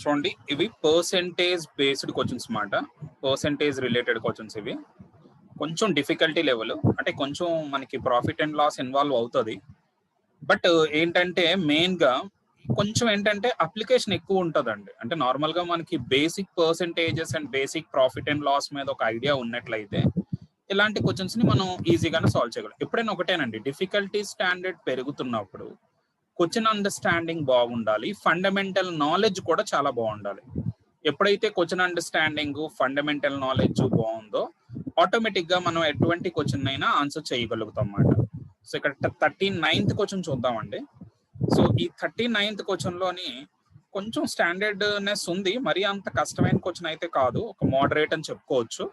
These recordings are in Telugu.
చూడండి, ఇవి పర్సెంటేజ్ బేస్డ్ క్వశ్చన్స్ మాట. పర్సెంటేజ్ రిలేటెడ్ క్వశ్చన్స్ ఇవి. కొంచెం డిఫికల్టీ లెవెల్, అంటే కొంచెం మనకి ప్రాఫిట్ అండ్ లాస్ ఇన్వాల్వ్ అవుతుంది. బట్ ఏంటంటే మెయిన్గా కొంచెం ఏంటంటే అప్లికేషన్ ఎక్కువ ఉంటుందండి. అంటే నార్మల్గా మనకి basic percentages and basic profit and loss మీద ఒక ఐడియా ఉన్నట్లయితే ఇలాంటి క్వశ్చన్స్ని మనం ఈజీగానే సాల్వ్ చేయగలం. ఎప్పుడైనా ఒకటేనండి, డిఫికల్టీ స్టాండర్డ్ పెరుగుతున్నప్పుడు క్వశ్చన్ అండర్స్టాండింగ్ బాగుండాలి, ఫండమెంటల్ నాలెడ్జ్ కూడా చాలా బాగుండాలి. ఎప్పుడైతే క్వశ్చన్ అండర్స్టాండింగ్, ఫండమెంటల్ నాలెడ్జ్ బాగుందో ఆటోమేటిక్గా మనం ఎటువంటి క్వశ్చన్ అయినా ఆన్సర్ చేయగలుగుతాం అన్నమాట. సో ఇక్కడ 39th క్వశ్చన్ చూద్దామండి. సో ఈ 39th క్వశ్చన్లోని కొంచెం స్టాండర్డ్నెస్ ఉంది, మరీ అంత కష్టమైన క్వశ్చన్ అయితే కాదు, ఒక మోడరేట్ అని చెప్పుకోవచ్చు.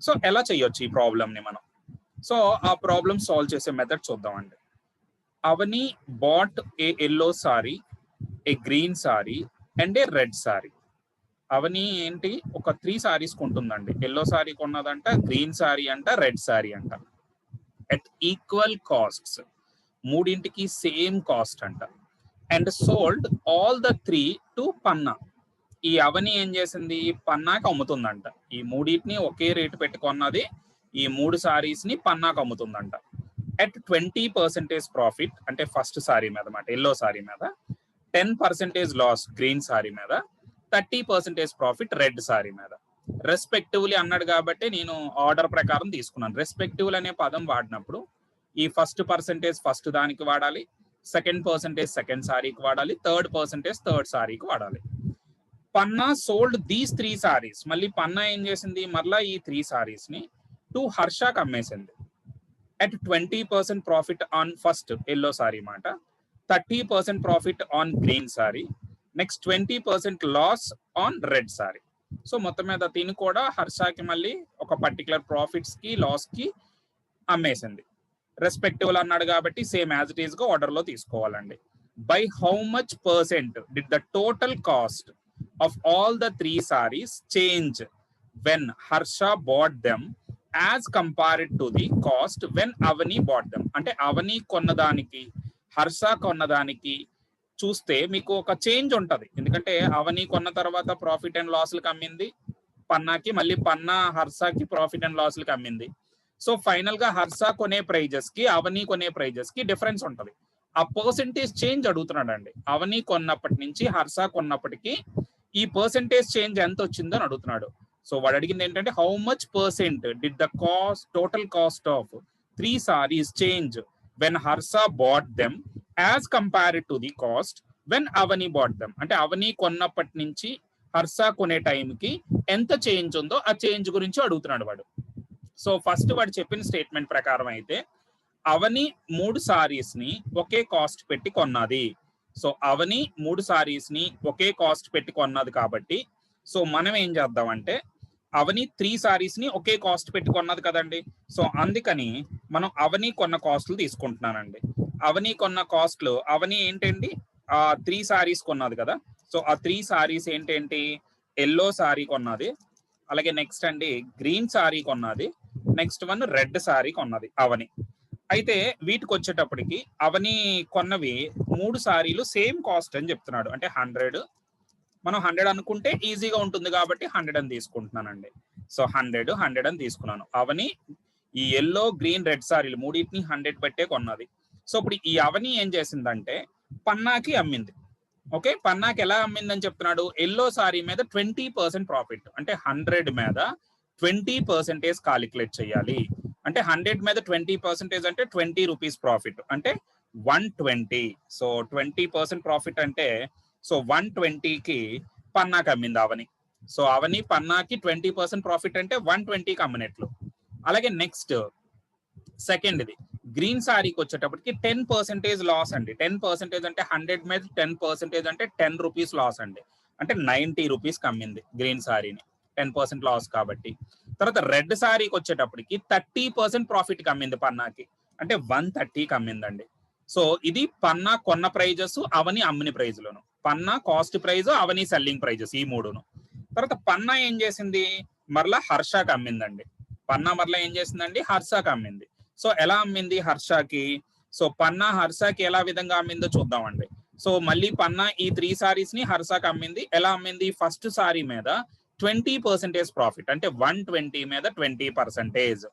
సో ఎలా చేయొచ్చు ఈ ప్రాబ్లమ్ని మనం? సో ఆ ప్రాబ్లమ్ సాల్వ్ చేసే మెథడ్ చూద్దామండి. Avani bought a yellow sari, a green sari and a red sari. Avani ఏంటి, ఒక 3 సారీస్ కొంటుందండి. ఎల్లో సారీ కొన్నదంట, గ్రీన్ సారీ అంట, రెడ్ సారీ అంట. ఎట్ ఈక్వల్ కాస్ట్స్, మూడింటికి సేమ్ కాస్ట్ అంట. And sold all the 3 to Panna. ఈ అవని ఏం చేసింది, పన్నాకి అమ్ముతుందంట. ఈ మూడింటిని ఒకే రేటు పెట్టుకున్నది, ఈ 3 సారీస్ ని పన్నాకు అమ్ముతుందంట. at 20% ప్రాఫిట్, అంటే ఫస్ట్ సారీ మీద మాట, ఎల్లో సారీ మీద, 10% లాస్ గ్రీన్ సారీ మీద, 30% ప్రాఫిట్ రెడ్ సారీ మీద. రెస్పెక్టివ్లీ అన్నాడు కాబట్టి నేను ఆర్డర్ ప్రకారం తీసుకున్నాను. రెస్పెక్టివ్లీ అనే పదం వాడినప్పుడు ఈ ఫస్ట్ పర్సెంటేజ్ ఫస్ట్ దానికి వాడాలి, సెకండ్ పర్సెంటేజ్ సెకండ్ సారీకి వాడాలి, థర్డ్ పర్సెంటేజ్ థర్డ్ సారీకి వాడాలి. పన్నా సోల్డ్ దీస్ 3 సారీస్. మళ్ళీ పన్నా ఏం చేసింది, మళ్ళీ ఈ 3 సారీస్ ని to హర్షాకి అమ్మేసింది. at 20% profit on first yellow saree మాట, 30% profit on green saree, next 20% loss on red saree. So మొత్తం మీద దీన్ని కూడా హర్షాకి మళ్ళీ ఒక పర్టికులర్ ప్రాఫిట్స్ కి లాస్ కి అమ్మేసింది. రెస్పెక్టివ్ అన్నాడు కాబట్టి సేమ్ యాజ్ ఇట్ ఈస్ గా ఆర్డర్ లో తీసుకోవాలండి. By how much percent did the total cost of all the 3 sarees change when Harsha bought them as compared to the cost when Avani bought them. అంటే అవని కొన్నదానికి హర్ష కొన్నదానికి చూస్తే మీకు ఒక చేంజ్ ఉంటది. ఎందుకంటే అవని కొన్న తర్వాత ప్రాఫిట్ అండ్ లాస్లకు అమ్మింది పన్నాకి, మళ్ళీ పన్నా హర్షకి ప్రాఫిట్ అండ్ లాస్లకు అమ్మింది. సో ఫైనల్ గా హర్ష కొనే ప్రైజెస్ కి అవని కొనే ప్రైజెస్ కి డిఫరెన్స్ ఉంటది. ఆ పర్సెంటేజ్ చేంజ్ అడుగుతున్నాడు అండి. అవని కొన్నప్పటి నుంచి హర్ష కొన్నప్పటికి ఈ పర్సెంటేజ్ చేంజ్ ఎంత వచ్చిందో అని అడుగుతున్నాడు. సో వాడు అడిగింది ఏంటంటే how much percent did the cost, total cost of 3 sarees change when Harsha bought them as compared to the cost when Avani bought them. అంటే అవని కొన్నప్పటి నుంచి హర్ష కొనే టైంకి ఎంత చేంజ్ ఉందో ఆ చేంజ్ గురించి అడుగుతున్నాడు వాడు. సో ఫస్ట్ వాడు చెప్పిన స్టేట్మెంట్ ప్రకారం అయితే అవని 3 sarees ని ఒకే కాస్ట్ పెట్టి కొన్నది. సో అవని 3 sarees ని ఒకే కాస్ట్ పెట్టి కొన్నది కాబట్టి సో మనం ఏం చేద్దామంటే అవని 3 sarees ని ఒకే కాస్ట్ పెట్టి కొన్నది కదండి. సో అందుకని మనం అవని కొన్న కాస్ట్లు తీసుకుంటున్నానండి. అవని కొన్న కాస్ట్లు, అవని ఏంటండి, ఆ 3 sarees కొన్నది కదా. సో ఆ 3 sarees ఏంటేంటి, ఎల్లో సారీ కొన్నది, అలాగే నెక్స్ట్ అండి గ్రీన్ సారీ కొన్నది, నెక్స్ట్ వన్ రెడ్ సారీ కొన్నది అవని. అయితే వీటికి వచ్చేటప్పటికి అవని కొన్నవి 3 సారీలు సేమ్ కాస్ట్ అని చెప్తున్నాడు. అంటే 100, మనం 100 అనుకుంటే ఈజీగా ఉంటుంది కాబట్టి 100 అని తీసుకుంటున్నానండి. సో 100 అని తీసుకున్నాను. అవని ఈ ఎల్లో గ్రీన్ రెడ్ సారీలు మూడింటిని 100 పెట్టే కొన్నది. సో ఇప్పుడు ఈ అవని ఏం చేసిందంటే పన్నాకి అమ్మింది. ఓకే, పన్నాకి ఎలా అమ్మిందని చెప్తున్నాడు, ఎల్లో సారీ మీద 20% ప్రాఫిట్, అంటే 100 మీద 20% కాలిక్యులేట్ చేయాలి. అంటే 100 మీద 20% అంటే 20 రూపీస్ ప్రాఫిట్, అంటే 120. సో 20% ప్రాఫిట్ అంటే సో 120కి పన్నాకి అమ్మింది అవని. సో అవని పన్నాకి 20% ప్రాఫిట్ అంటే 120కి అమ్మినట్లు. అలాగే నెక్స్ట్ సెకండ్ ఇది గ్రీన్ సారీకి వచ్చేటప్పటికి 10% లాస్ అండి. 10% అంటే 100 మీద 10% అంటే 10 రూపీస్ లాస్ అండి. అంటే 90 రూపీస్కి అమ్మింది గ్రీన్ సారీని, 10% లాస్ కాబట్టి. తర్వాత రెడ్ సారీకి వచ్చేటప్పటికి 30% ప్రాఫిట్కి అమ్మింది పన్నాకి, అంటే 130కి అమ్మిందండి. సో ఇది పన్నా కొన్న ప్రైజెస్, అవని అమ్మిన ప్రైజులను. పన్నా కాస్ట్ ప్రైజ్, అవని సెల్లింగ్ ప్రైజెస్, ఈ మూడును. తర్వాత పన్నా ఏం చేసింది, మరలా హర్షకి అమ్మిందండి. పన్నా మరలా ఏం చేసిందండి, హర్షకి అమ్మింది. సో ఎలా అమ్మింది హర్షకి, సో పన్నా హర్షకి ఎలా విధంగా అమ్మిందో చూద్దామండి. సో మళ్ళీ పన్నా ఈ 3 సారీస్ ని హర్షాకి అమ్మింది. ఎలా అమ్మింది? ఫస్ట్ సారీ మీద 20% ప్రాఫిట్, అంటే 120 మీద 20%.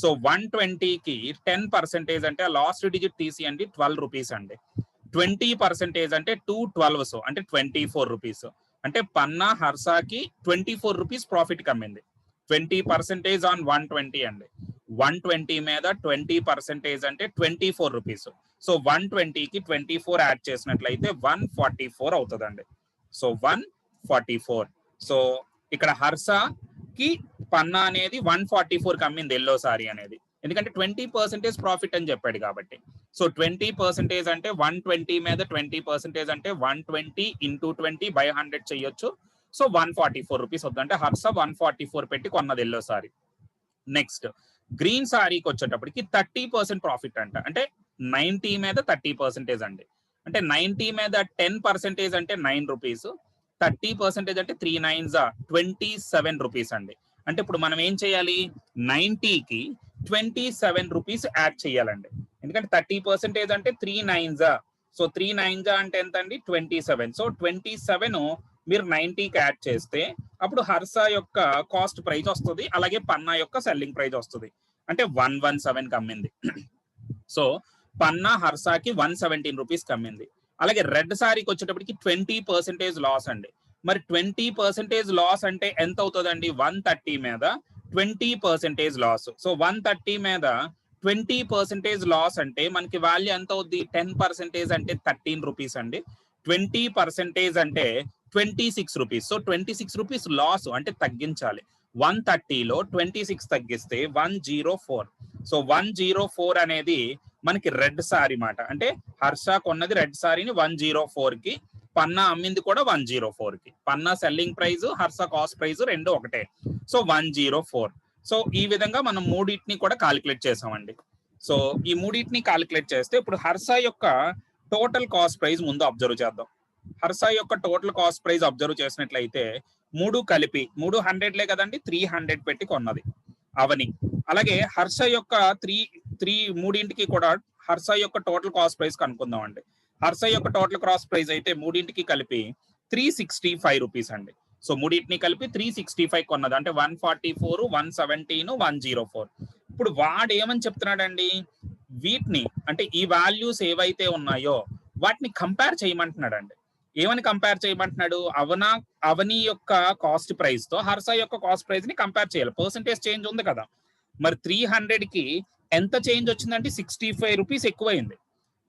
సో 120కి 10% అంటే లాస్ట్ డిజిట్ తీసియండి 12 రూపీస్ అండి. 20% అంటే 212, అంటే 24 రూపీస్. అంటే పన్నా హర్షాకి 24 రూపీస్ ప్రాఫిట్ కమ్మింది. 20% ఆన్ 120 అండి. 120 మీద 20% అంటే 24 రూపీస్. సో 120కి 24 యాడ్ చేసినట్లయితే 144 అవుతుందండి. సో 144. సో ఇక్కడ హర్షకి పన్నా అనేది 144 కమ్మింది ఎల్లో సారీ అనేది, ఎందుకంటే 20% ప్రాఫిట్ అని చెప్పాడు కాబట్టి. సో 20% అంటే 120 మీద 20% అంటే 120 ఇంటూ 20/100 చేయొచ్చు. సో 144 రూపీస్ వద్దు, అంటే హర్ష 144 పెట్టి కొన్నది ఎల్లో సారీ. నెక్స్ట్ గ్రీన్ సారీకి వచ్చేటప్పటికి 30% ప్రాఫిట్ అంట, అంటే 90 మీద 30% అండి. అంటే 90 మీద 10% అంటే 9 రూపీస్, 30% అంటే 3 9s 27 రూపీస్ అండి. అంటే ఇప్పుడు మనం ఏం చేయాలి? 90కి 27 రూపీస్ యాడ్ చేయాలండి, ఎందుకంటే 30% అంటే 3 9s. సో 3 9s అంటే ఎంత అండి? 27. సో 27 మీరు 90కి యాడ్ చేస్తే అప్పుడు హర్ష యొక్క కాస్ట్ ప్రైస్ వస్తుంది, అలాగే పన్నా యొక్క సెల్లింగ్ ప్రైస్ వస్తుంది, అంటే 117 కమ్మింది. సో పన్నా హర్షకి 117 రూపీస్ కమ్మింది. అలాగే రెడ్ సారీకి వచ్చేటప్పటికి 20% లాస్ అండి. మరి 20% లాస్ అంటే ఎంత అవుతుందండి? 130 మీద 20% లాస్. సో 130 మీద 20% లాస్ అంటే మనకి వాల్యూ ఎంత అవుద్ది? 10% అంటే 13 రూపీస్ అండి. 20% అంటే 26 రూపీస్. సో 26 రూపీస్ లాస్, అంటే తగ్గించాలి. 130లో 26 తగ్గిస్తే 104. సో 104 అనేది మనకి రెడ్ సారీ మాట, అంటే హర్ష కొన్నది రెడ్ సారీని 104కి, పన్నా అమ్మింది కూడా 104కి. Panna selling price, Harsha cost price రెండు ఒకటే. సో 104. సో ఈ విధంగా మనం మూడింటిని కూడా కాలిక్యులేట్ చేసామండి. సో ఈ మూడింటిని కాలిక్యులేట్ చేస్తే ఇప్పుడు హర్ష యొక్క టోటల్ కాస్ట్ ప్రైస్ ముందు అబ్జర్వ్ చేద్దాం. హర్ష యొక్క టోటల్ కాస్ట్ ప్రైస్ అబ్జర్వ్ చేసినట్లయితే మూడు కలిపి 300లే కదండి, 300 పెట్టి కొన్నది అవని. అలాగే హర్ష యొక్క మూడింటికి కూడా హర్ష యొక్క టోటల్ కాస్ట్ ప్రైస్ కనుక్కుందాం అండి. హర్ష యొక్క టోటల్ కాస్ట్ ప్రైస్ అయితే మూడింటికి కలిపి 365 రూపీస్ అండి. సో మూడింటిని కలిపి 365 కొన్నది, అంటే 144, 117, 104. ఇప్పుడు వాడు ఏమని చెప్తున్నాడండి? వీటిని, అంటే ఈ వాల్యూస్ ఏవైతే ఉన్నాయో వాటిని కంపేర్ చేయమంటున్నాడండి. ఏమని కంపేర్ చేయమంటున్నాడు? అవని యొక్క కాస్ట్ ప్రైస్ తో హర్ష యొక్క కాస్ట్ ప్రైస్ ని కంపేర్ చేయాలి. పర్సెంటేజ్ చేంజ్ ఉంది కదా. మరి 300కి ఎంత చేంజ్ వచ్చిందంటే 65 రూపీస్ ఎక్కువైంది.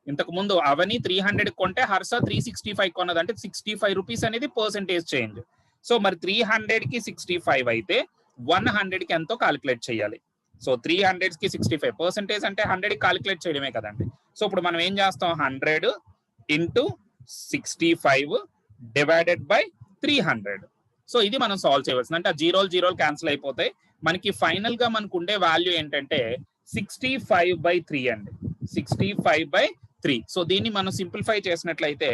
ఇంతకు ముందు అవని 300 కొంటే హర్ష 365 కొన్నది, అంటే 65 రూపీస్ అనేది పర్సెంటేజ్ చేంజ్. సో మరి 300కి 65 అయితే 100కి ఎంతో కాలిక్యులేట్ చేయాలి. సో 300కి 65 పర్సెంటేజ్ అంటే 100కి కాలిక్యులేట్ చేయడమే కదండి. సో ఇప్పుడు మనం ఏం చేస్తాం? 100 ఇంటూ 65 డివైడెడ్ బై 300. సో ఇది మనం సాల్వ్ చేయవలసింది, అంటే ఆ జీరోలు క్యాన్సిల్ అయిపోతాయి. మనకి ఫైనల్ గా మనకు ఉండే వాల్యూ ఏంటంటే 65/3 అండి. 65/3. సో దీన్ని మనం సింప్లిఫై చేసినట్లయితే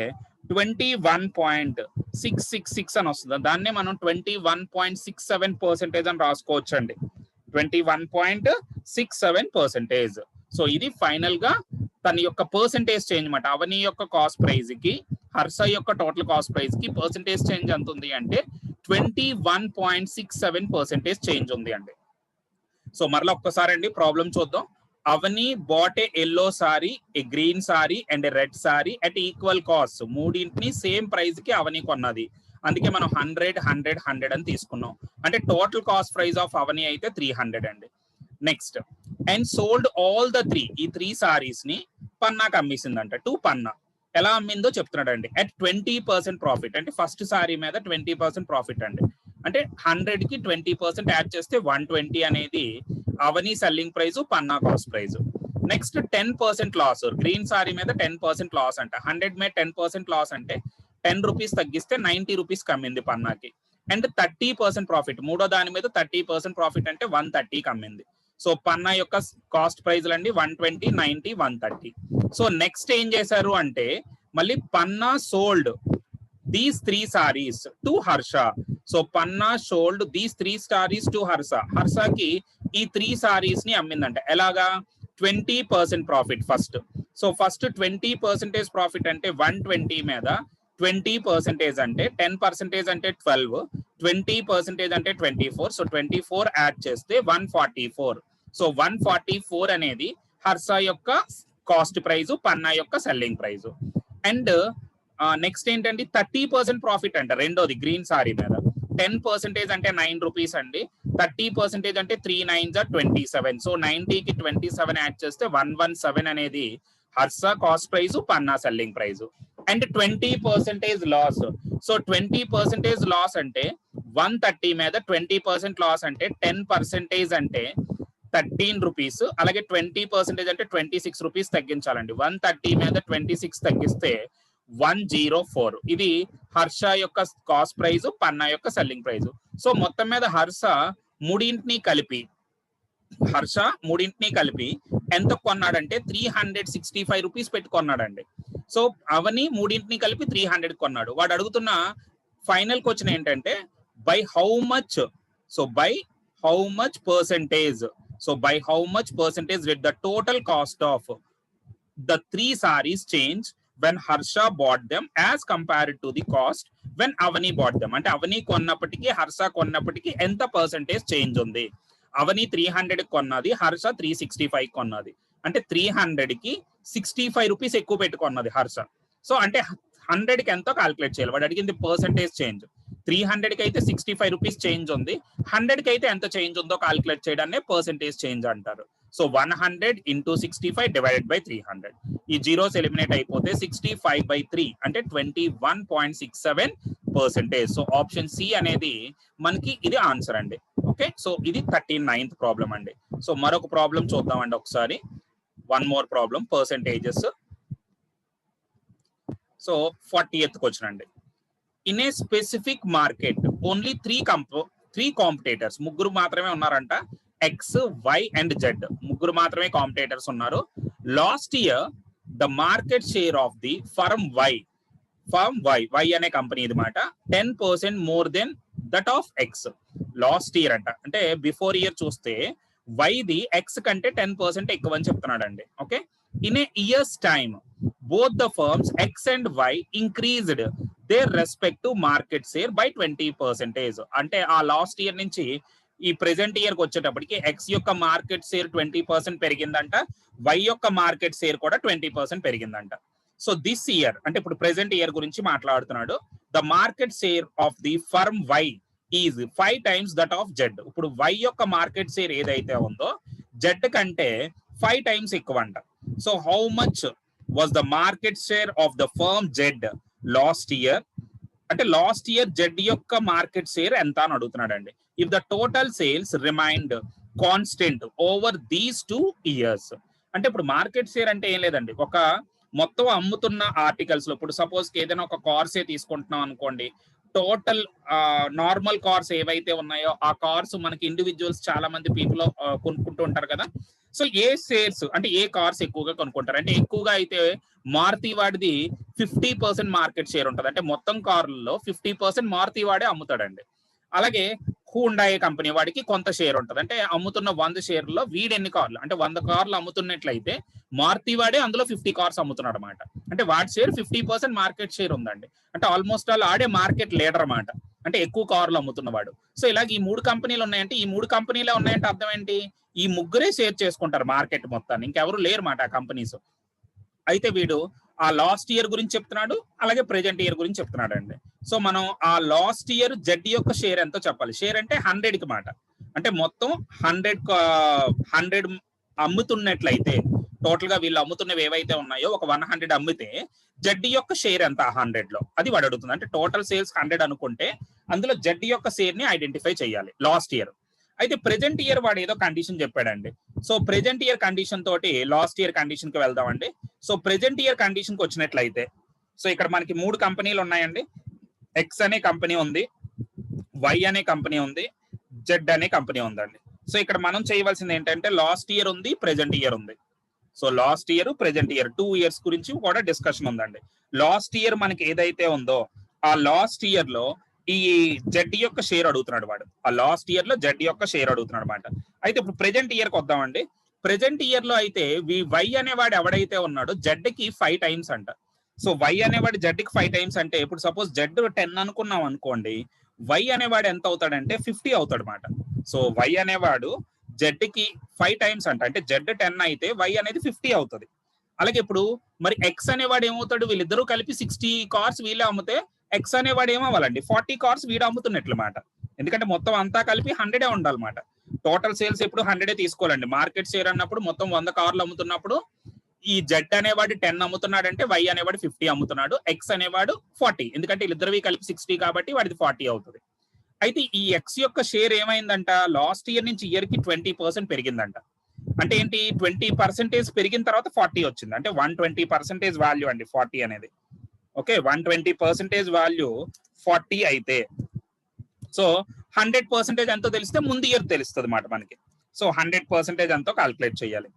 21.666 అని వస్తుంది. దాన్నే మనం 21.67% అని రాసుకోవచ్చు అండి. 21.67%. సో ఇది ఫైనల్ గా తన యొక్క పర్సెంటేజ్ చేంజ్ అనమాట. అవని యొక్క కాస్ట్ ప్రైస్ కి హర్ష యొక్క టోటల్ కాస్ట్ ప్రైస్ కి పర్సెంటేజ్ చేంజ్ ఎంత ఉంది అంటే 21.67% చేంజ్ ఉంది అండి. సో మరలా ఒక్కసారి అండి ప్రాబ్లం చూద్దాం. Avani bought a yellow sari, a green sari and a red sari at equal cost. మూడింటిని సేమ్ ప్రైస్ కి అవని కొన్నది, అందుకే మనం 100, 100, 100 అని తీసుకున్నాం. అంటే టోటల్ కాస్ట్ ప్రైస్ ఆఫ్ అవని అయితే 300 అండి. Next, and sold all the 3. ఈ 3 సారీస్ ని పన్నాకు అమ్మేసిందంట, టు పన్నా. ఎలా అమ్మిందో చెప్తున్నాడు అండి. అట్ 20% ప్రాఫిట్, అంటే ఫస్ట్ సారీ మీద 20% ప్రాఫిట్ అండి. అంటే 100కి 20% యాడ్ చేస్తే 120 అనేది Avani selling price, Panna cost price. Next 10% loss, green sari మీద 10% లాస్ అంట. 100 మీద 10% లాస్ అంటే 10 రూపీస్ తగ్గిస్తే 90 రూపీస్ కమ్మింది పన్నాకి. అండ్ 30% ప్రాఫిట్, మూడో దాని మీద 30% ప్రాఫిట్ అంటే 130 కమ్మింది. సో పన్నా యొక్క కాస్ట్ ప్రైస్ అండి 120, 90, 130. సో నెక్స్ట్ ఏం చేశారు అంటే మళ్ళీ Panna sold these 3 saris to Harsha. So Panna sold these 3 saris to Harsha. హర్షకి ఈ 3 సారీస్ ని అమ్మిందంట. ఎలాగా? 20% profit first. So first 20% profit అంటే 120 మీద 20% అంటే 10% అంటే 12, 20% అంటే 24. సో 24 యాడ్ చేస్తే 144. సో 144 అనేది హర్ష యొక్క కాస్ట్ ప్రైస్, పన్నా యొక్క సెల్లింగ్ ప్రైస్. అండ్ నెక్స్ట్ ఏంటంటే 30% ప్రాఫిట్ అంట రెండోది గ్రీన్ సారీ మీద. 10% అంటే 9 రూపీస్ అండి, 30% అంటే 3 9s are 27. సో 90కి 27 యాడ్ చేస్తే 117 అనేది Harsha cost price, Panna selling price. And 20% loss. So 20% loss అంటే 130 మీద 20% లాస్ అంటే 10% అంటే 13 రూపీస్. అలాగే 20% అంటే 26 రూపీస్ తగ్గించాలండి. 130 మీద 26 తగ్గిస్తే 104. ఇది హర్ష యొక్క కాస్ట్ ప్రైస్, పన్నా యొక్క సెల్లింగ్ ప్రైస్. సో మొత్తం మీద హర్ష మూడింటిని కలిపి ఎంత కొన్నాడంటే 365 రూపీస్ పెట్టి కొన్నాడండి. సో అవని మూడింటిని కలిపి 300 కొన్నాడు. వాడు అడుగుతున్న ఫైనల్ క్వశ్చన్ ఏంటంటే by how much. So by how much percentage. So by how much percentage did the total cost of the 3 sarees change when Harsha bought them as compared to the cost when Avani bought them. అంటే అవని కొన్నప్పటికీ హర్ష కొన్నప్పటికీ ఎంత పర్సెంటేజ్ చేంజ్ ఉంది. అవని 300 కొన్నది, హర్ష 365 కొన్నది. అంటే 300కి 65 రూపీస్ ఎక్కువ పెట్టుకున్నది హర్ష. సో అంటే 100కి ఎంతో క్యాల్కులేట్ చేయాలి. వాడు అడిగింది పర్సెంటేజ్ చేంజ్. 300కి అయితే 65 రూపీస్ చేంజ్ ఉంది, 100కి అయితే ఎంత చేంజ్ ఉందో క్యాల్కులేట్ చేయడాన్ని పర్సెంటేజ్ చేంజ్ అంటారు. So 100 into 65 divided by 300. ఈ జీరోస్ ఎలిమినేట్ అయిపోతే 65/3 అంటే 21.67%. సో ఆప్షన్ సి అనేది మనకి ఇది ఆన్సర్ అండి. ఓకే, సో ఇది 39th ప్రాబ్లం అండి. సో మరొక ప్రాబ్లం చూద్దామండి ఒకసారి. One more problem, percentages. So 40th question అండి. In a specific market only three competitors, ముగ్గురు మాత్రమే ఉన్నారంట. ఎక్స్, వై అండ్ జెడ్ ముగ్గురు మాత్రమే కాంపిటేటర్స్ ఉన్నారు. Last year the market share of the firm Y అనే కంపెనీ అనమాట 10% more than that of X. Last year అంట, అంటే బిఫోర్ ఇయర్ చూస్తే వైది ఎక్స్ కంటే 10% ఎక్కువ అని చెప్తున్నాడు అండి. Okay, in a year's time both the firms X and Y increased their respective market share by 20%. అంటే ఆ లాస్ట్ ఇయర్ నుంచి ఈ ప్రెసెంట్ ఇయర్ కి వచ్చేటప్పటికి ఎక్స్ యొక్క మార్కెట్ షేర్ 20% పెరిగిందంట, వై యొక్క మార్కెట్ షేర్ కూడా 20% పెరిగిందంట. సో దిస్ ఇయర్ అంటే ఇప్పుడు ప్రెసెంట్ ఇయర్ గురించి మాట్లాడుతున్నాడు. The market share of the firm Y is 5 times that of Z. ఇప్పుడు వై యొక్క మార్కెట్ షేర్ ఏదైతే ఉందో జెడ్ కంటే 5 times ఎక్కువ అంట. So how much was the market share of the firm Z last year? అంటే లాస్ట్ ఇయర్ జెడ్ యొక్క మార్కెట్ షేర్ ఎంత అని అడుగుతున్నాడు అండి. If the total sales remained constant over these 2 years. అంటే ఇప్పుడు మార్కెట్ షేర్ అంటే ఏం లేదండి, ఒక మొత్తం అమ్ముతున్న ఆర్టికల్స్ లో ఇప్పుడు సపోజ్ ఏదైనా ఒక కార్సే తీసుకుంటున్నాం అనుకోండి, టోటల్ నార్మల్ కార్స్ ఏవైతే ఉన్నాయో ఆ కార్స్ మనకి ఇండివిజువల్స్ చాలా మంది పీపుల్ కొనుక్కుంటూ ఉంటారు కదా. సో ఏ షేర్స్ అంటే ఏ కార్స్ ఎక్కువగా కొనుక్కుంటారు అంటే ఎక్కువగా అయితే మారుతి వాడిది 50% మార్కెట్ షేర్ ఉంటుంది. అంటే మొత్తం కార్లలో 50% మారుతి వాడే అమ్ముతాడండి. అలాగే హుండాయ్ కంపెనీ వాడికి కొంత షేర్ ఉంటుంది. అంటే అమ్ముతున్న 100 షేర్లో వీడెన్ని కార్లు అంటే 100 కార్లు అమ్ముతున్నట్లయితే మారుతి వాడే అందులో 50 కార్స్ అమ్ముతున్నాడు అనమాట. అంటే వాడి షేర్ 50% మార్కెట్ షేర్ ఉందండి. అంటే ఆల్మోస్ట్ ఆల్ ఆడే మార్కెట్ లీడర్ అనమాట, అంటే ఎక్కువ కార్లు అమ్ముతున్నవాడు. సో ఇలాగ ఈ 3 కంపెనీలు ఉన్నాయంటే ఈ 3 కంపెనీలే ఉన్నాయంటే అర్థం ఏంటి, ఈ ముగ్గురే షేర్ చేసుకుంటారు మార్కెట్ మొత్తాన్ని, ఇంకెవరు లేరు మాట ఆ కంపెనీస్. అయితే వీడు ఆ లాస్ట్ ఇయర్ గురించి చెప్తున్నాడు, అలాగే ప్రెజెంట్ ఇయర్ గురించి చెప్తున్నాడు అండి. సో మనం ఆ లాస్ట్ ఇయర్ జెడ్ యొక్క షేర్ ఎంతో చెప్పాలి. షేర్ అంటే 100కి మాట, అంటే మొత్తం 100 అమ్ముతున్నట్లయితే టోటల్ గా వీళ్ళు అమ్ముతున్నవి ఏవైతే ఉన్నాయో ఒక 100 అమ్మితే జెడ్ యొక్క షేర్ ఎంత 100 లో, అది వాడు అడుగుతుంది. అంటే టోటల్ సేల్స్ 100 అనుకుంటే అందులో జెడ్ యొక్క షేర్ ని ఐడెంటిఫై చేయాలి లాస్ట్ ఇయర్. అయితే ప్రెజెంట్ ఇయర్ వాడు ఏదో కండిషన్ చెప్పాడండి. సో ప్రెజెంట్ ఇయర్ కండిషన్ తోటి లాస్ట్ ఇయర్ కండిషన్ కి వెళ్దామండి. సో ప్రెజెంట్ ఇయర్ కండిషన్ కి వచ్చినట్లయితే సో ఇక్కడ మనకి 3 కంపెనీలు ఉన్నాయండి. ఎక్స్ అనే కంపెనీ ఉంది, వై అనే కంపెనీ ఉంది, జెడ్ అనే కంపెనీ ఉందండి. సో ఇక్కడ మనం చేయవలసింది ఏంటంటే లాస్ట్ ఇయర్ ఉంది, ప్రెజెంట్ ఇయర్ ఉంది. So last year present year 2 years గురించి కూడా డిస్కషన్ ఉందండి. లాస్ట్ ఇయర్ మనకి ఏదైతే ఉందో ఆ లాస్ట్ ఇయర్ లో ఈ జెడ్ యొక్క షేర్ అడుగుతున్నాడు వాడు. ఆ లాస్ట్ ఇయర్ లో జెడ్ యొక్క షేర్ అడుగుతున్నాడు అనమాట. అయితే ఇప్పుడు ప్రెజెంట్ ఇయర్ కి వద్దామండి. ప్రెజెంట్ ఇయర్ లో అయితే వై అనేవాడు ఎవడైతే ఉన్నాడో జెడ్ కి 5 టైమ్స్ అంట. సో వై అనేవాడు జెడ్ కి 5 టైమ్స్ అంటే ఇప్పుడు సపోజ్ జెడ్ 10 అనుకున్నాం అనుకోండి, వై అనేవాడు ఎంత అవుతాడంటే 50 అవుతాడు అనమాట. సో వై అనేవాడు జెడ్ కి 5 టైమ్స్ అంట, అంటే జెడ్ 10 అయితే వై అనేది 50 అవుతుంది. అలాగే ఇప్పుడు మరి ఎక్స్ అనేవాడు ఏమవుతాడు, వీళ్ళిద్దరూ కలిపి 60 కార్స్ వీళ్ళే అమ్మితే ఎక్స్ అనేవాడు ఏమవ్వాలండి 40 కార్స్ వీడు అమ్ముతున్నట్లు మాట. ఎందుకంటే మొత్తం అంతా కలిపి 100 ఉండాలన్నమాట. టోటల్ సేల్స్ ఎప్పుడు 100 తీసుకోవాలండి. మార్కెట్ షేర్ అన్నప్పుడు మొత్తం 100 కార్లు అమ్ముతున్నప్పుడు ఈ జెడ్ అనేవాడు 10 అమ్ముతున్నాడు అంటే వై అనేవాడు 50 అమ్ముతున్నాడు, ఎక్స్ అనేవాడు 40, ఎందుకంటే వీళ్ళిద్దరివి కలిపి 60 కాబట్టి వాడిది 40 అవుతుంది. అయితే ఈ ఎక్స్ యొక్క షేర్ ఏమైందంట, లాస్ట్ ఇయర్ నుంచి ఇయర్ కి 20% పెరిగిందంట. అంటే ఏంటి, 20% పెరిగిన తర్వాత 40 వచ్చింది, అంటే 120% వాల్యూ అండి 40 అనేది. ఓకే, 120% వాల్యూ 40 అయితే సో 100% ఎంతో తెలిస్తే ముందు ఇయర్ తెలుస్తుంది అన్నమాట మనకి. సో 100% ఎంతో కాల్కులేట్ చేయాలి.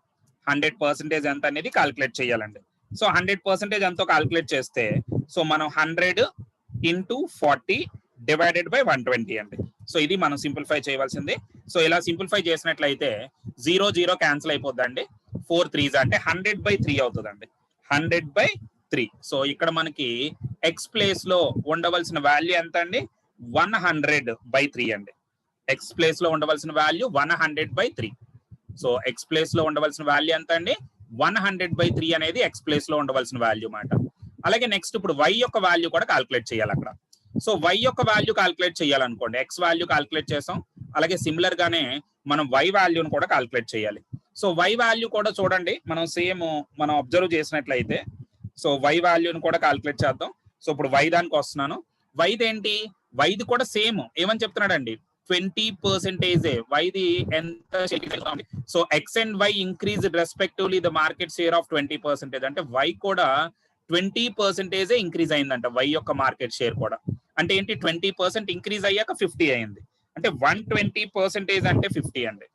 100% ఎంత అనేది కాల్కులేట్ చేయాలండి. సో 100% ఎంతో కాల్కులేట్ చేస్తే సో మనం 100 ఇంటూ 40 డివైడెడ్ బై 120 అండి. సో ఇది మనం సింప్లిఫై చేయవలసింది. సో ఇలా సింప్లిఫై చేసినట్లయితే 0 0 క్యాన్సిల్ అయిపోద్దండి. 4 3s అంటే 100/3 అవుతుందండి. 100/3. సో ఇక్కడ మనకి ఎక్స్ ప్లేస్ లో ఉండవలసిన వాల్యూ ఎంత అండి, 100/3 అండి. ఎక్స్ ప్లేస్ లో ఉండవలసిన వాల్యూ 100/3. సో ఎక్స్ ప్లేస్ లో ఉండవలసిన వాల్యూ ఎంత అండి, 100/3 అనేది ఎక్స్ ప్లేస్ లో ఉండవలసిన వాల్యూ మాట. అలాగే నెక్స్ట్ ఇప్పుడు వై యొక్క వాల్యూ కూడా కాల్కులేట్ చేయాలి అక్కడ. సో వై యొక్క వాల్యూ కాల్కులేట్ చేయాలనుకోండి, ఎక్స్ వాల్యూ కాల్కులేట్ చేసాం, అలాగే సిమిలర్ గానే మనం వై వాల్యూని కూడా కాల్కులేట్ చేయాలి. సో వై వాల్యూ కూడా చూడండి మనం సేమ్ మనం అబ్జర్వ్ చేసినట్లయితే సో వై వాల్యూని కూడా కాల్కులేట్ చేద్దాం. సో ఇప్పుడు వై దానికి వస్తున్నాను. వైది ఏంటి, వైది కూడా సేమ్ ఏమని చెప్తున్నాడండి, 20%. వైది ఎంత, so X and Y increase respectively the market share of 20%. అంటే వై కూడా 20% ఇంక్రీజ్ అయిందంట, వై యొక్క మార్కెట్ షేర్ కూడా. అంటే ఏంటి, 20% ఇంక్రీజ్ అయ్యాక 50 అయింది, అంటే 120% అంటే 50 అండి.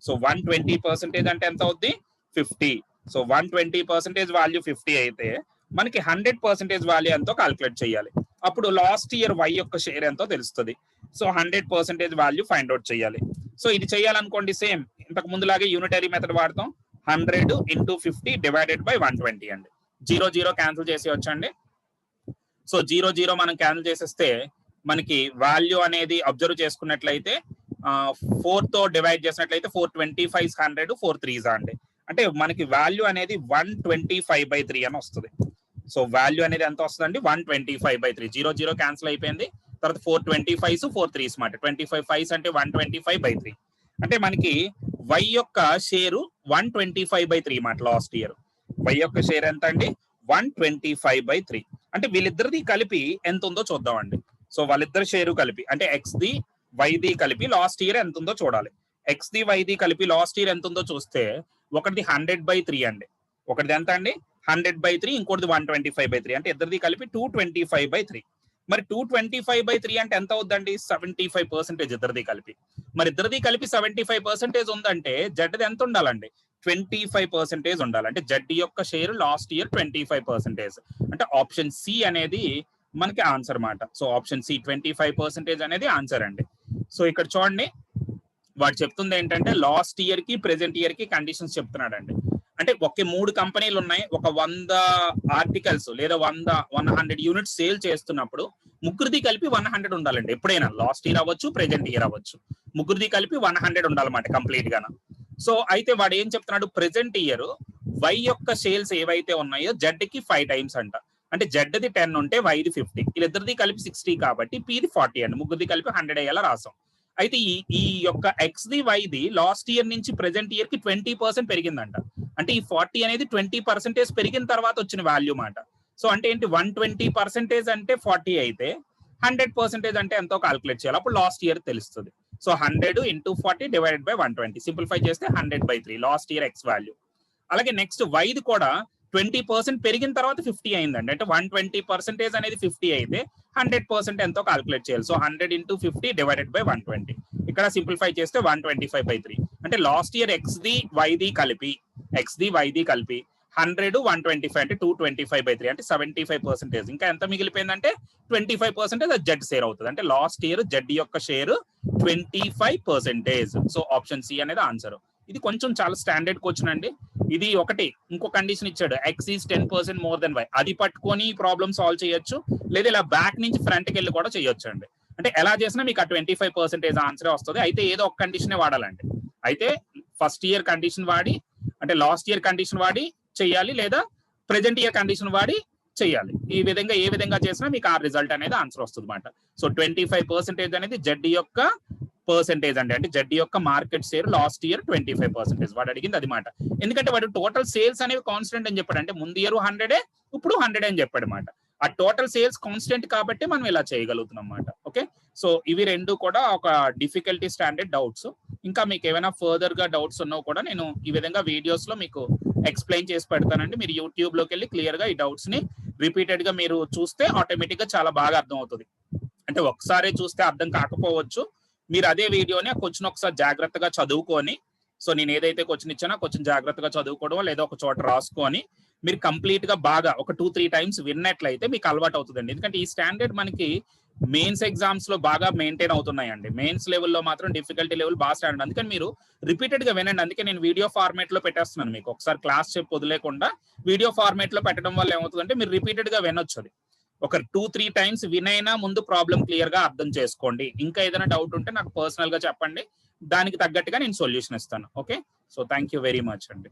సో 120% అంటే ఎంత అవుద్ది, 50. సో 120% వాల్యూ 50 అయితే మనకి 100% వాల్యూ ఎంతో కాల్కులేట్ చేయాలి. అప్పుడు లాస్ట్ ఇయర్ వై యొక్క షేర్ ఎంతో తెలుస్తుంది. సో 100% వాల్యూ ఫైండ్ అవుట్ చేయాలి. సో ఇది చేయాలనుకోండి సేమ్ ఇంతకు ముందులాగే యూనిటరీ మెథడ్ వాడతాం. 100 ఇంటూ 50 డివైడెడ్ బై 120 అండి. 0 0 క్యాన్సిల్ చేసి వచ్చండి. సో 0 0 మనం క్యాన్సిల్ చేసేస్తే మనకి వాల్యూ అనేది అబ్జర్వ్ చేసుకున్నట్లయితే 4 తో డివైడ్ చేసినట్లయితే 425 100 4 3s అండి. అంటే మనకి వాల్యూ అనేది 125/3 అని వస్తుంది. సో వాల్యూ అనేది ఎంత వస్తుందండి, 125/3. 0 0 క్యాన్సిల్ అయిపోయింది. తర్వాత 425s 4 3s మాట, 25 5s అంటే 125/3. అంటే మనకి వై యొక్క షేరు 125/3 మాట. లాస్ట్ ఇయర్ వై యొక్క షేర్ ఎంత అండి, 125/3. అంటే వీళ్ళిద్దరిది కలిపి ఎంత ఉందో చూద్దామండి. సో వాళ్ళిద్దరి షేరు కలిపి అంటే ఎక్స్ ది వైది కలిపి లాస్ట్ ఇయర్ ఎంత ఉందో చూడాలి. ఎక్స్ ది వైది కలిపి లాస్ట్ ఇయర్ ఎంత ఉందో చూస్తే ఒకటిది 100/3 అండి, ఒకటిది ఎంత అండి 100/3, ఇంకోటిది 125/3. అంటే ఇద్దరిది కలిపి 225/3. మరి 225/3 అంటే ఎంత అవుద్దండి, 75% ఇద్దరిది కలిపి. మరి ఇద్దరిది కలిపి 75% ఉందంటే జెడ్ది ఎంత ఉండాలండి, 25% ఉండాలి. అంటే జెడ్ యొక్క షేర్ లాస్ట్ ఇయర్ 25%. అంటే ఆప్షన్ సి అనేది మనకి ఆన్సర్ మాట. సో ఆప్షన్ సి 25% అనేది ఆన్సర్ అండి. సో ఇక్కడ చూడండి వాడు చెప్తుంది ఏంటంటే లాస్ట్ ఇయర్ కి ప్రెసెంట్ ఇయర్ కి కండిషన్స్ చెప్తున్నాడండి. అంటే ఒకే 3 కంపెనీలు ఉన్నాయి, ఒక 100 ఆర్టికల్స్ లేదా 100 యూనిట్స్ సేల్ చేస్తున్నప్పుడు ముగ్గురిది కలిపి 100 ఉండాలండి. ఎప్పుడైనా లాస్ట్ ఇయర్ అవ్వచ్చు, ప్రెసెంట్ ఇయర్ అవ్వచ్చు, ముగ్గురిది కలిపి 100 ఉండాలన్నమాట కంప్లీట్ గా. సో అయితే వాడు ఏం చెప్తున్నాడు, ప్రెసెంట్ ఇయర్ వై యొక్క సేల్స్ ఏవైతే ఉన్నాయో జెడ్ కి 5 టైమ్స్ అంట. అంటే జెడ్ది 10 ఉంటే వైది 50, వీళ్ళిద్దరిది కలిపి 60 కాబట్టి పీది 40 అండి. ముగ్గురిది కలిపి 100 అయ్యేలా రాసాం. అయితే ఈ యొక్క ఎక్స్ ది వైది లాస్ట్ ఇయర్ నుంచి ప్రెసెంట్ ఇయర్ కి 20% పెరిగిందంట. అంటే ఈ 40 అనేది 20% పెరిగిన తర్వాత వచ్చిన వాల్యూ మాట. సో అంటే ఏంటి, 120% అంటే 40 అయితే 100% అంటే ఎంతో కాల్కులేట్ చేయాలి, అప్పుడు లాస్ట్ ఇయర్ తెలుస్తుంది. So 100 into 40 divided by 120 simplify చేస్తే 100/3 లాస్ట్ ఇయర్ ఎక్స్ వాల్యూ. అలాగే నెక్స్ట్ వైది కూడా 20% పెరిగిన తర్వాత 50 అయిందండి. అంటే 120% అనేది 50 అయితే 100% ఎంతో కాల్కులేట్ చేయాలి. So 100 into 50 divided by 120. ఇక్కడ సింప్లిఫై చేస్తే 125/3. అంటే లాస్ట్ ఇయర్ ఎక్స్ ది వైది కలిపి 100 125 అంటే 225/3 అంటే 75%. ఇంకా ఎంత మిగిలిపోయిందంటే 25% అది జెడ్ షేర్ అవుతుంది. అంటే లాస్ట్ ఇయర్ జెడ్ యొక్క షేర్ 25%. సో ఆప్షన్ సి అనేది ఆన్సర్. ఇది కొంచెం చాలా స్టాండర్డ్ క్వశ్చన్ అండి. ఇది ఒకటి. ఇంకో కండిషన్ ఇచ్చాడు, X is 10% more than Y. అది పట్టుకొని ప్రాబ్లమ్ సాల్వ్ చేయొచ్చు, లేదా ఇలా బ్యాక్ నుంచి ఫ్రంట్కి వెళ్ళి కూడా చేయొచ్చు అండి. అంటే ఎలా చేసినా మీకు ఆ 25% ఆన్సరే వస్తుంది. అయితే ఏదో ఒక కండిషనే వాడాలండి. అయితే ఫస్ట్ ఇయర్ కండిషన్ వాడి, అంటే లాస్ట్ ఇయర్ కండిషన్ వాడి చెయ్యాలి, లేదా ప్రెజెంట్ ఇయర్ కండిషన్ వాడి చెయ్యాలి. ఈ విధంగా ఏ విధంగా చేసినా మీకు ఆ రిజల్ట్ అనేది ఆన్సర్ వస్తుంది అనమాట. సో 25% అనేది జెడ్ యొక్క పర్సెంటేజ్ అండి. అంటే జెడ్ యొక్క మార్కెట్ షేర్ లాస్ట్ ఇయర్ 25%. వాడు అడిగింది అది మాట. ఎందుకంటే వాడు టోటల్ సేల్స్ అనేవి కాన్స్టెంట్ అని చెప్పాడు. అంటే ముందు ఇయర్ 100, ఇప్పుడు 100 అని చెప్పాడు అనమాట. ఆ టోటల్ సేల్స్ కాన్స్టెంట్ కాబట్టి మనం ఇలా చేయగలుగుతున్నాం అన్నమాట. ఓకే, సో ఇవి రెండు కూడా ఒక డిఫికల్టీ స్టాండర్డ్ డౌట్స్. ఇంకా మీకు ఏమైనా ఫర్దర్ గా డౌట్స్ ఉన్నా కూడా నేను ఈ విధంగా వీడియోస్ లో మీకు ఎక్స్ప్లెయిన్ చేసి పెడతానండి. మీరు యూట్యూబ్ లోకి వెళ్ళి క్లియర్ గా ఈ డౌట్స్ ని రిపీటెడ్ గా మీరు చూస్తే ఆటోమేటిక్ గా చాలా బాగా అర్థం అవుతుంది. అంటే ఒకసారి చూస్తే అర్థం కాకపోవచ్చు, మీరు అదే వీడియోని ఆ క్వశ్చన్ ఒకసారి జాగ్రత్తగా చదువుకొని, సో నేను ఏదైతే క్వశ్చన్ ఇచ్చానో క్వశ్చన్ జాగ్రత్తగా చదువుకోవడం, లేదా ఒక చోట రాసుకొని మీరు కంప్లీట్ గా బాగా ఒక 2-3 టైమ్స్ విన్నట్లయితే మీకు అలవాటు అవుతుందండి. ఎందుకంటే ఈ స్టాండర్డ్ మనకి మెయిన్స్ ఎగ్జామ్స్ లో బాగా మెయింటైన్ అవుతున్నాయండి. మెయిన్స్ లెవెల్లో మాత్రం డిఫికల్టీ లెవెల్ బాగా స్టాండర్డ్. అందుకని మీరు రిపీటెడ్ గా వినండి. అందుకే నేను వీడియో ఫార్మేట్ లో పెట్టేస్తున్నాను. మీకు ఒకసారి క్లాస్ చెప్పి వదిలేకుండా వీడియో ఫార్మేట్ లో పెట్టడం వల్ల ఏమవుతుందంటే మీరు రిపీటెడ్ గా వినొచ్చు. అది ఒక 2-3 టైమ్స్ వినైనా ముందు ప్రాబ్లం క్లియర్ గా అర్థం చేసుకోండి. ఇంకా ఏదైనా డౌట్ ఉంటే నాకు పర్సనల్ గా చెప్పండి, దానికి తగ్గట్టుగా నేను సొల్యూషన్ ఇస్తాను. Okay, so thank you very much అండి.